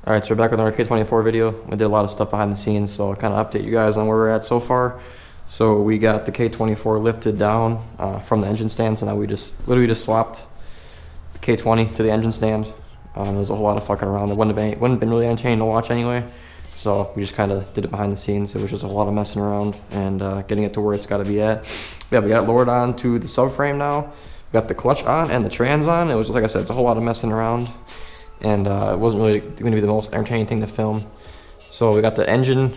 Alright, so we're back with another K24 video. We did a lot of stuff behind the scenes, so I'll kind of update you guys on where we're at so far. So we got the K24 lifted down from the engine stand, so now we literally just swapped the K20 to the engine stand. There was a whole lot of fucking around. It wouldn't have been really entertaining to watch anyway, so we just kind of did it behind the scenes. It was just a lot of messing around and getting it to where it's got to be at. Yeah, we got it lowered on to the subframe now. We got the clutch on and the trans on. It was, like I said, it's a whole lot of messing around. And it wasn't really going to be the most entertaining thing to film. So we got the engine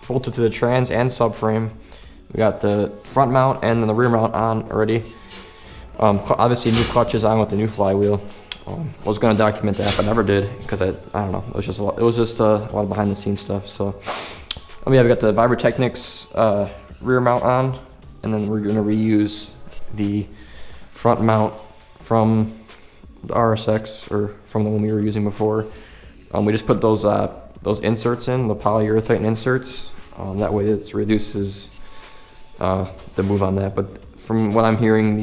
bolted to the trans and subframe. We got the front mount and then the rear mount on already. Obviously new clutches on with the new flywheel. Was going to document that, but never did because I don't know. It was just a lot of behind the scenes stuff. So yeah, we got the Vibratechnics rear mount on, and then we're going to reuse the front mount from the RSX, or from the one we were using before. We just put those inserts in, the polyurethane inserts. That way it reduces the move on that. But from what I'm hearing,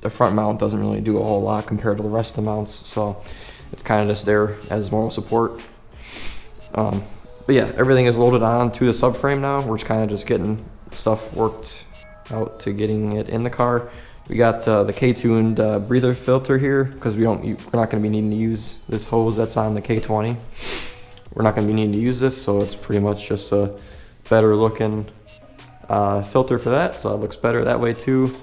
the front mount doesn't really do a whole lot compared to the rest of the mounts, so it's kind of just there as moral support. But yeah, everything is loaded on to the subframe now. We're just kind of just getting stuff worked out to getting it in the car. We got the K-tuned breather filter here because we're not going to be needing to use this hose that's on the K20. We're not going to be needing to use this, so it's pretty much just a better looking filter for that. So it looks better that way too.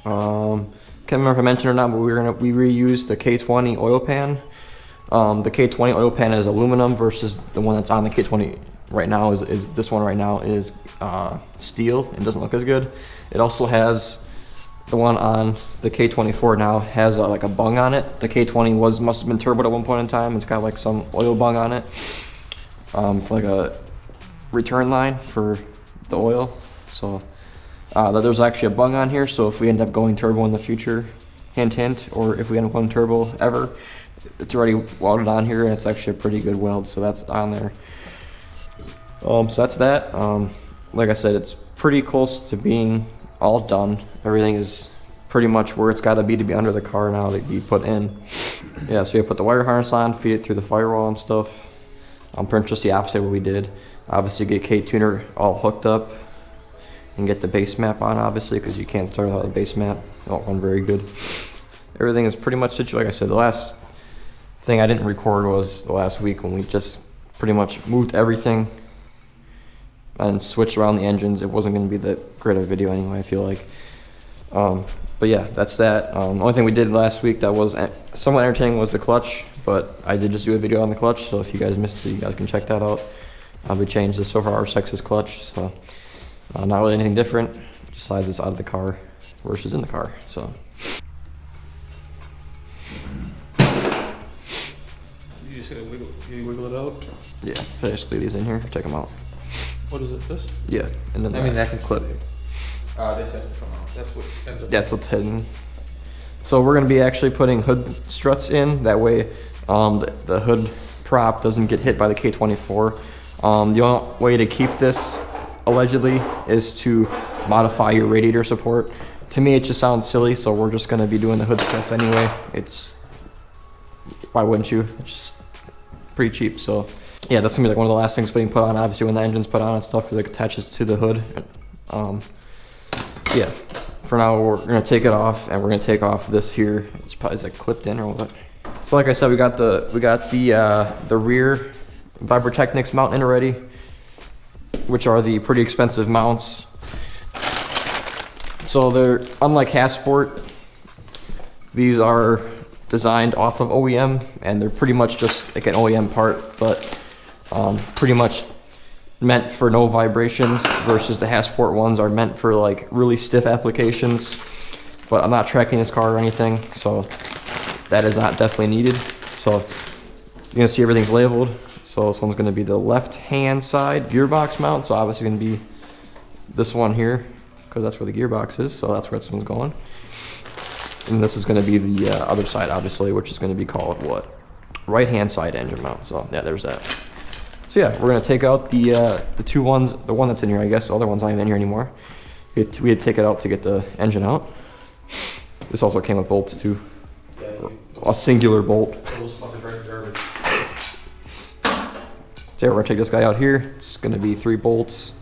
Can't remember if I mentioned or not, but we reused the K20 oil pan. The K20 oil pan is aluminum versus the one that's on the K20 right now is this one right now is steel and doesn't look as good. It also has the one on the K24 now has like a bung on it. The K20 must have been turboed at one point in time. It's got like some oil bung on it, for like a return line for the oil. So there's actually a bung on here. So if we end up going turbo in the future, hint hint, or if we end up going turbo ever, it's already welded on here, and it's actually a pretty good weld. So that's on there. So that's that. Like I said, it's pretty close to being all done. Everything is pretty much where it's got to be under the car now to be put in. Yeah, so you put the wire harness on, feed it through the firewall and stuff. Pretty much just the opposite of what we did. Obviously get K-tuner all hooked up and get the base map on, obviously, because you can't start without the base map. It won't run very good. Everything is pretty much situated. Like I said, the last thing I didn't record was the last week when we just pretty much moved everything and switched around the engines. It wasn't going to be that great of a video anyway, I feel like. But yeah, that's that. The only thing we did last week that was somewhat entertaining was the clutch, but I did just do a video on the clutch, so if you guys missed it, you guys can check that out. We changed the Silver RSX's clutch, so not really anything different, besides it's out of the car versus in the car. So you just gotta wiggle it out? yeah, I just leave these in here, check them out. What is it, this? Yeah, and then that can clip. This has to come out. That's what ends up. That's what's hidden. So we're going to be actually putting hood struts in. That way the hood prop doesn't get hit by the K24. The only way to keep this, allegedly, is to modify your radiator support. To me, it just sounds silly, so we're just going to be doing the hood struts anyway. Why wouldn't you? It's just pretty cheap, so yeah, that's gonna be like one of the last things being put on, obviously, when the engine's put on and stuff, because it attaches to the hood. Yeah, for now we're gonna take it off, and we're gonna take off this here. It's probably like clipped in or what. So like I said, we got the rear Vibratechnics mount in already, which are the pretty expensive mounts. So they're unlike Hasport. These are designed off of OEM, and they're pretty much just like an OEM part, but pretty much meant for no vibrations, versus the Hasport ones are meant for like really stiff applications. But I'm not tracking this car or anything, so that is not definitely needed. So you're gonna see everything's labeled. So this one's gonna be the left hand side gearbox mount, so obviously gonna be this one here, because that's where the gearbox is, so that's where this one's going. And this is going to be the other side, obviously, which is going to be called what? Right-hand side engine mount. So yeah, there's that. So yeah, we're going to take out the two ones, the one that's in here, I guess. The other one's not even in here anymore. We had to take it out to get the engine out. This also came with bolts too. Yeah, a singular bolt. Those fuckers right in garbage. So yeah, we're gonna take this guy out here. It's gonna be 3 bolts.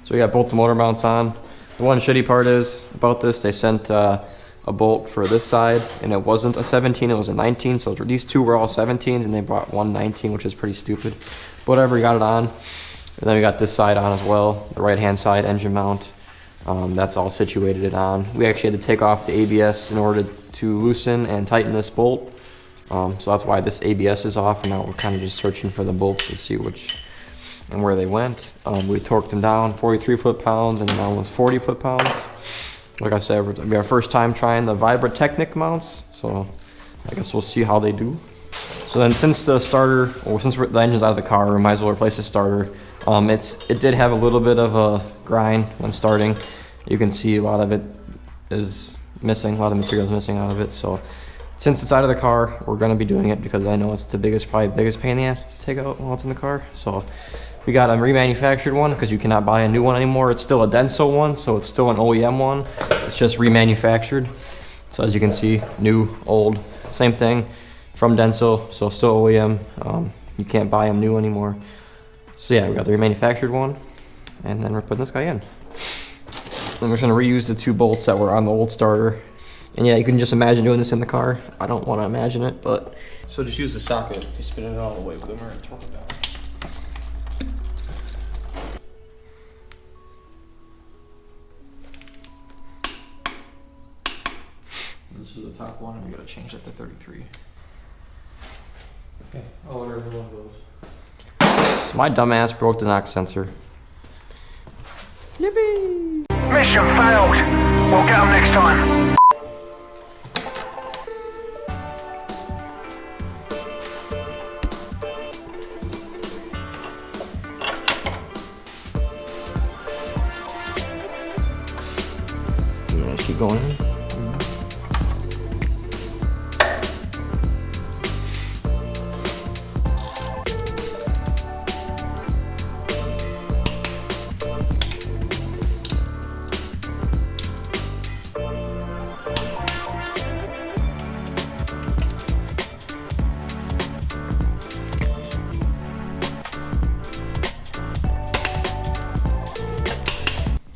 So we got both the motor mounts on. The one shitty part is about this, they sent a bolt for this side and it wasn't a 17, it was a 19. So these two were all 17s and they brought one 19, which is pretty stupid. But whatever, we got it on. And then we got this side on as well, the right hand side engine mount. That's all situated it on. We actually had to take off the ABS in order to loosen and tighten this bolt. So that's why this ABS is off, and now we're kind of just searching for the bolts to see which and where they went. We torqued them down 43 foot-pounds and then almost 40 foot-pounds. Like I said, it'll be our first time trying the Vibratechnics mounts, so I guess we'll see how they do. So then since the starter, or since the engine's out of the car, we might as well replace the starter. It did have a little bit of a grind when starting. You can see a lot of it is missing, a lot of the material is missing out of it. So since it's out of the car, we're gonna be doing it because I know it's the probably biggest pain in the ass to take out while it's in the car. So we got a remanufactured one because you cannot buy a new one anymore. It's still a Denso one, so it's still an OEM one. It's just remanufactured. So as you can see, new, old, same thing from Denso, so still OEM. You can't buy them new anymore. So yeah, we got the remanufactured one, and then we're putting this guy in. Then we're just gonna reuse the 2 bolts that were on the old starter. And yeah, you can just imagine doing this in the car. I don't want to imagine it, but. So just use the socket. You spin it all the way, but then we're gonna torque it down. This is the top one, and we gotta change that to 33. Okay, I'll order every one of those. So my dumbass broke the knock sensor. Yippee! Mission failed. We'll get them next time. Yeah, keep going in.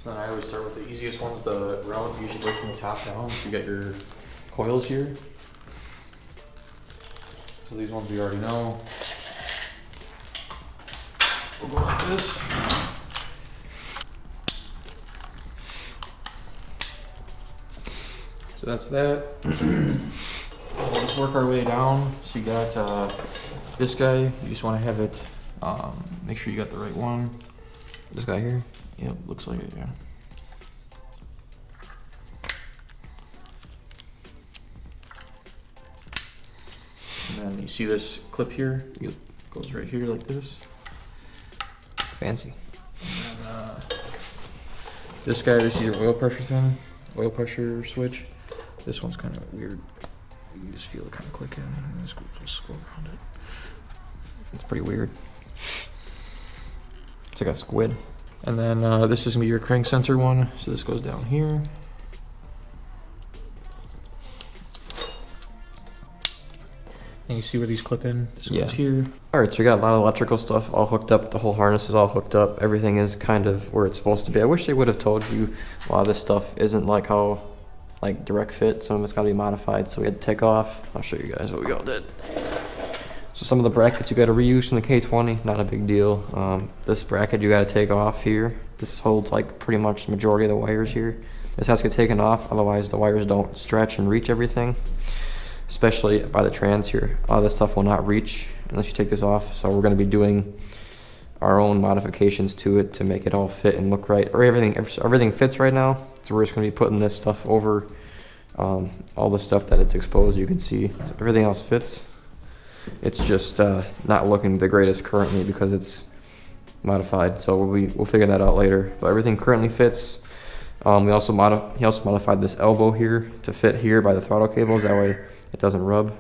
I always start with the easiest ones, the round, usually work from the top down. So you got your coils here. So these ones we already know. We'll go like this. So that's that. We'll just work our way down. So you got this guy. You just want to have it, make sure you got the right one. This guy here. Yep, looks like it, yeah. And then you see this clip here? It goes right here like this. Fancy. And then, this guy, this is your oil pressure thing, oil pressure switch. This one's kind of weird. You can just feel it kind of click in and just scroll around it. It's pretty weird. It's like a squid. And then this is gonna be your crank sensor one. So this goes down here. And you see where these clip in? This goes here. Alright, so we got a lot of electrical stuff all hooked up. The whole harness is all hooked up. Everything is kind of where it's supposed to be. I wish they would have told you a lot of this stuff isn't like how, like direct fit. Some of it's got to be modified, so we had to take off. I'll show you guys what we all did. So some of the brackets you got to reuse from the K20, not a big deal. This bracket you got to take off here. This holds like pretty much the majority of the wires here. This has to get taken off, otherwise the wires don't stretch and reach everything, especially by the trans here. A lot of this stuff will not reach unless you take this off, so we're going to be doing our own modifications to it to make it all fit and look right, or everything fits right now. So we're just going to be putting this stuff over all the stuff that it's exposed. You can see so everything else fits. It's just not looking the greatest currently because it's modified, so we'll figure that out later. But everything currently fits. He also modified this elbow here to fit here by the throttle cables, that way it doesn't rub.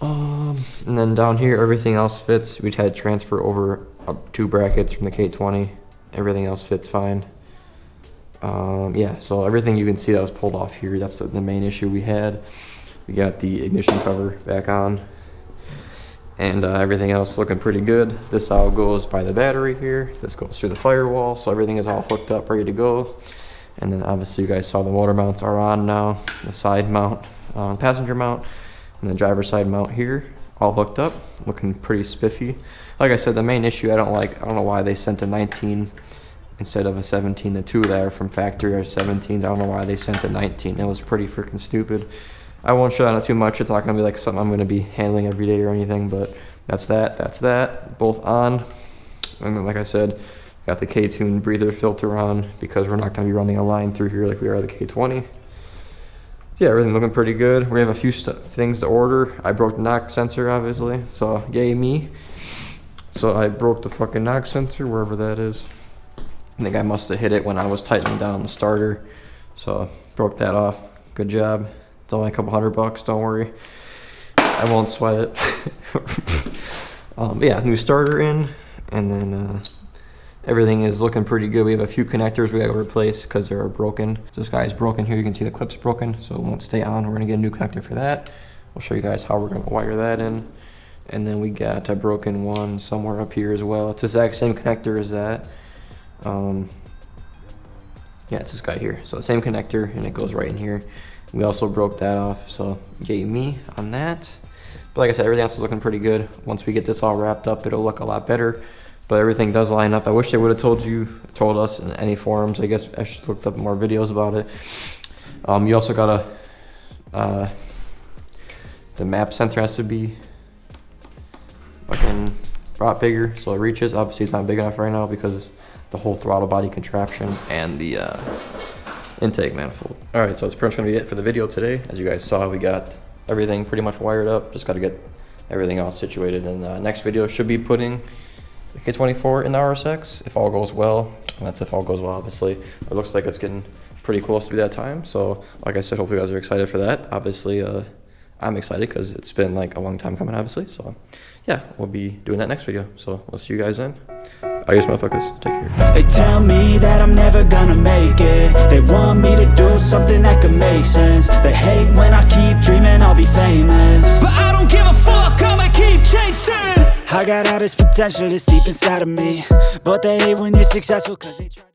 And then down here, everything else fits. We had to transfer over 2 brackets from the K20. Everything else fits fine. Yeah, so everything you can see that was pulled off here, that's the main issue we had. We got the ignition cover back on. And everything else looking pretty good. This all goes by the battery here. This goes through the firewall, so everything is all hooked up, ready to go. And then obviously you guys saw the motor mounts are on now. The side mount, passenger mount, and the driver's side mount here, all hooked up, looking pretty spiffy. Like I said, the main issue I don't know why they sent a 19 instead of a 17. The two that are from factory are 17s. I don't know why they sent a 19. It was pretty freaking stupid. I won't show on it too much. It's not going to be like something I'm going to be handling every day or anything, but that's that. Both on. And then, like I said, got the K-tune breather filter on because we're not going to be running a line through here like we are the K20. Yeah, everything looking pretty good. We have a few things to order. I broke the knock sensor, obviously, so yay me. So I broke the fucking knock sensor, wherever that is. I think I must have hit it when I was tightening down the starter. So broke that off. Good job. It's only a couple $100, don't worry. I won't sweat it. Yeah, new starter in, and then everything is looking pretty good. We have a few connectors we got to replace because they're broken. This guy's broken here. You can see the clip's broken, so it won't stay on. We're going to get a new connector for that. I'll show you guys how we're going to wire that in. And then we got a broken one somewhere up here as well. It's the exact same connector as that. Yeah, it's this guy here. So the same connector, and it goes right in here. We also broke that off, so yay me on that. But like I said, everything else is looking pretty good. Once we get this all wrapped up, it'll look a lot better. But everything does line up. I wish they would have told us in any forums. I guess I should look up more videos about it. You also got the map sensor has to be fucking brought bigger so it reaches. Obviously it's not big enough right now because the whole throttle body contraption and the intake manifold. All right, so that's pretty much gonna be it for the video today. As you guys saw, we got everything pretty much wired up. Just gotta get everything all situated. And next video should be putting the K24 in the RSX if all goes well. And that's if all goes well, obviously. It looks like it's getting pretty close to that time. So like I said, hopefully you guys are excited for that. Obviously, I'm excited because it's been like a long time coming, obviously. So yeah, we'll be doing that next video. So we'll see you guys then. Adios, motherfuckers. Take care. They tell me that I'm never gonna make it. They want me to do something that could make sense. They hate when I keep dreaming I'll be famous, but I don't give a fuck, I'ma keep chasing. I got all this potential that's deep inside of me, but they hate when you're successful cause they try to